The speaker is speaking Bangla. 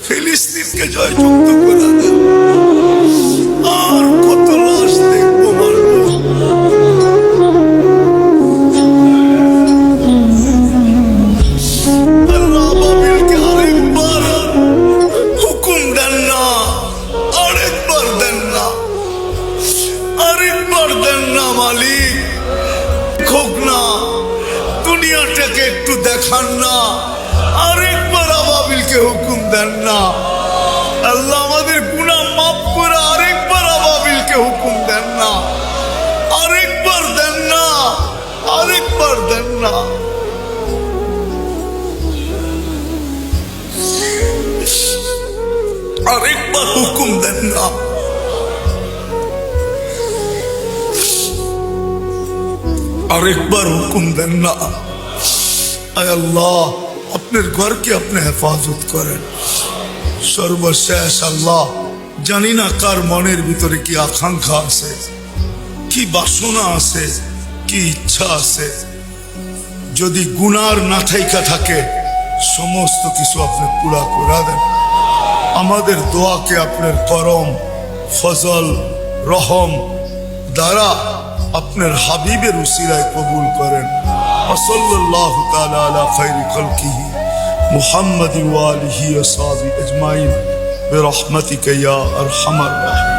ফিলিস্তিনকে জয়যুক্ত করে দেন। আর কত লাশ দেখবো মারবো। আল্লাহ আবাবিলকে আরেকবার হুকুম দেন না, আরেকবার দেন না, আরেকবার দেন না মালিক। হোক না, দুনিয়াটাকে একটু দেখান না, আরেকবার আবাবিলকে হুকুম দেন না। আল্লাহ আমাদের গুনাহ মাফ করে আরেকবার আবাবিলকে হুকুম দেন না, আরেকবার দেন না, আরেকবার দেন না। আরেকবার হুকুম দেন না। আরেকবার হুকুম দেন না। আয় আল্লাহ, আপনার ঘরকে আপনি হেফাজত করেন। সর্বশেষ আল্লাহ, জানি না কার মনের ভিতরে কি আকাঙ্ক্ষা আছে, কি বাসনা আছে, কি ইচ্ছা আছে। যদি গুনার না থাইকা থাকে, সমস্ত কিছু আপনি পুরা করে দেন। আমাদের দোয়াকে আপনার করম, ফজল, রহম দ্বারা আপনার হাবিবের উসিলায় কবুল করেন। সাল্লাল্লাহু তাআলা আলা খায়রি খালকিহি মুহাম্মাদি ওয়া আলিহি ওয়া সাহবিহি আজমাইন বিরহমাতিকা ইয়া আরহামার রাহিমিন।